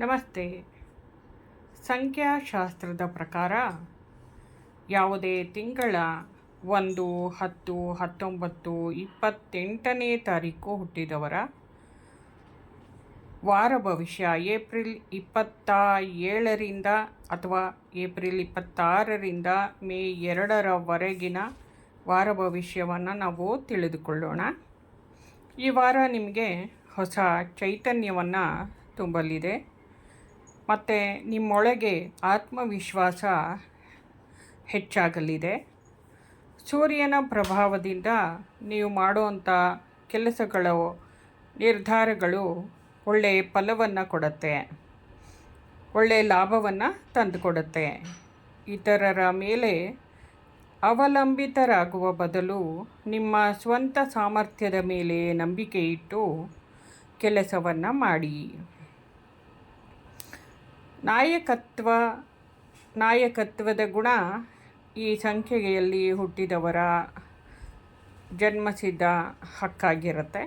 ನಮಸ್ತೆ. ಸಂಖ್ಯಾಶಾಸ್ತ್ರದ ಪ್ರಕಾರ ಯಾವುದೇ ತಿಂಗಳ 1, 10, 19, 28ನೇ ತಾರೀಕು ಹುಟ್ಟಿದವರ ವಾರ ಭವಿಷ್ಯ ಏಪ್ರಿಲ್ 27ರಿಂದ ಅಥವಾ ಏಪ್ರಿಲ್ 26ರಿಂದ ಮೇ 2ರವರೆಗಿನ ವಾರ ಭವಿಷ್ಯವನ್ನು ನಾವು ತಿಳಿದುಕೊಳ್ಳೋಣ. ಈ ವಾರ ನಿಮಗೆ ಹೊಸ ಚೈತನ್ಯವನ್ನು ತುಂಬಲಿದೆ ಮತ್ತು ನಿಮ್ಮೊಳಗೆ ಆತ್ಮವಿಶ್ವಾಸ ಹೆಚ್ಚಾಗಲಿದೆ. ಸೂರ್ಯನ ಪ್ರಭಾವದಿಂದ ನೀವು ಮಾಡುವಂಥ ಕೆಲಸಗಳು, ನಿರ್ಧಾರಗಳು ಒಳ್ಳೆಯ ಫಲವನ್ನು ಕೊಡುತ್ತೆ, ಒಳ್ಳೆಯ ಲಾಭವನ್ನು ತಂದುಕೊಡುತ್ತೆ. ಇತರರ ಮೇಲೆ ಅವಲಂಬಿತರಾಗುವ ಬದಲು ನಿಮ್ಮ ಸ್ವಂತ ಸಾಮರ್ಥ್ಯದ ಮೇಲೆ ನಂಬಿಕೆ ಇಟ್ಟು ಕೆಲಸವನ್ನು ಮಾಡಿ. ನಾಯಕತ್ವದ ಗುಣ ಈ ಸಂಖ್ಯೆಯಲ್ಲಿ ಹುಟ್ಟಿದವರ ಜನ್ಮಸಿದ್ಧ ಹಕ್ಕಾಗಿರುತ್ತೆ.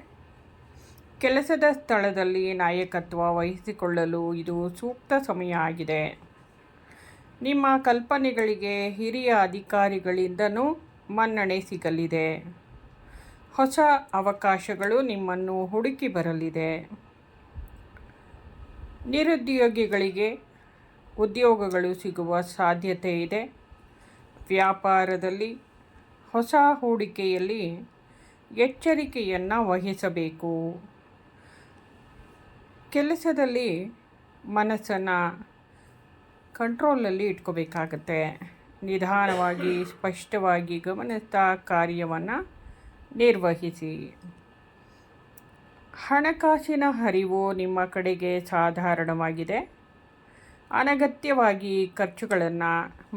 ಕೆಲಸದ ಸ್ಥಳದಲ್ಲಿ ನಾಯಕತ್ವ ವಹಿಸಿಕೊಳ್ಳಲು ಇದು ಸೂಕ್ತ ಸಮಯ ಆಗಿದೆ. ನಿಮ್ಮ ಕಲ್ಪನೆಗಳಿಗೆ ಹಿರಿಯ ಅಧಿಕಾರಿಗಳಿಂದನೂ ಮನ್ನಣೆ ಸಿಗಲಿದೆ. ಹೊಸ ಅವಕಾಶಗಳು ನಿಮ್ಮನ್ನು ಹುಡುಕಿ ಬರಲಿದೆ. ನಿರುದ್ಯೋಗಿಗಳಿಗೆ ಉದ್ಯೋಗಗಳು ಸಿಗುವ ಸಾಧ್ಯತೆ ಇದೆ. ವ್ಯಾಪಾರದಲ್ಲಿ ಹೊಸ ಹೂಡಿಕೆಯಲ್ಲಿ ಎಚ್ಚರಿಕೆಯನ್ನು ವಹಿಸಬೇಕು. ಕೆಲಸದಲ್ಲಿ ಮನಸ್ಸನ್ನು ಕಂಟ್ರೋಲಲ್ಲಿ ಇಟ್ಕೋಬೇಕಾಗತ್ತೆ. ನಿಧಾನವಾಗಿ ಸ್ಪಷ್ಟವಾಗಿ ಗಮನಿಸ್ತಾ ಕಾರ್ಯವನ್ನು ನಿರ್ವಹಿಸಿ. ಹಣಕಾಸಿನ ಹರಿವು ನಿಮ್ಮ ಕಡೆಗೆ ಸಾಧಾರಣವಾಗಿದೆ. ಅನಗತ್ಯವಾಗಿ ಖರ್ಚುಗಳನ್ನು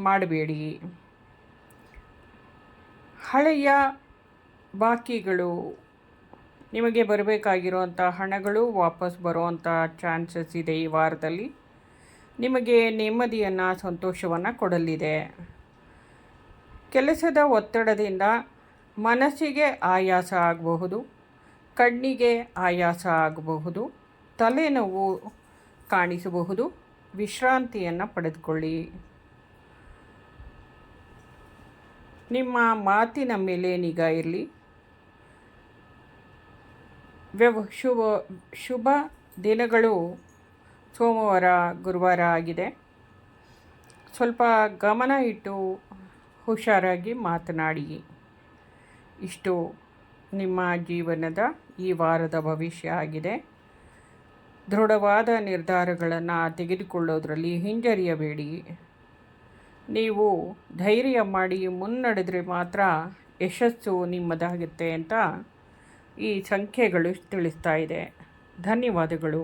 ಮಾಡಬೇಡಿ. ಹಳೆಯ ಬಾಕಿಗಳು, ನಿಮಗೆ ಬರಬೇಕಾಗಿರುವಂಥ ಹಣಗಳು ವಾಪಸ್ ಬರುವಂಥ ಚಾನ್ಸಸ್ ಇದೆ. ಈ ವಾರದಲ್ಲಿ ನಿಮಗೆ ನೆಮ್ಮದಿಯನ್ನು, ಸಂತೋಷವನ್ನು ಕೊಡಲಿದೆ. ಕೆಲಸದ ಒತ್ತಡದಿಂದ ಮನಸ್ಸಿಗೆ ಆಯಾಸ ಆಗಬಹುದು, ಕಣ್ಣಿಗೆ ಆಯಾಸ ಆಗಬಹುದು, ತಲೆನೋವು ಕಾಣಿಸಬಹುದು. ವಿಶ್ರಾಂತಿಯನ್ನು ಪಡೆದುಕೊಳ್ಳಿ. ನಿಮ್ಮ ಮಾತಿನ ಮೇಲೆ ನಿಗಾ ಇರಲಿ. ಶುಭ ದಿನಗಳು ಸೋಮವಾರ, ಗುರುವಾರ ಆಗಿದೆ. ಸ್ವಲ್ಪ ಗಮನ ಇಟ್ಟು ಹುಷಾರಾಗಿ ಮಾತನಾಡಿ. ಇಷ್ಟು ನಿಮ್ಮ ಜೀವನದ ಈ ವಾರದ ಭವಿಷ್ಯ ಆಗಿದೆ. ದೃಢವಾದ ನಿರ್ಧಾರಗಳನ್ನು ತೆಗೆದುಕೊಳ್ಳೋದ್ರಲ್ಲಿ ಹಿಂಜರಿಯಬೇಡಿ. ನೀವು ಧೈರ್ಯ ಮಾಡಿ ಮುನ್ನಡೆದರೆ ಮಾತ್ರ ಯಶಸ್ಸು ನಿಮ್ಮದಾಗುತ್ತೆ ಅಂತ ಈ ಸಂಖ್ಯೆಗಳು ತಿಳಿಸ್ತಾ ಇದೆ. ಧನ್ಯವಾದಗಳು.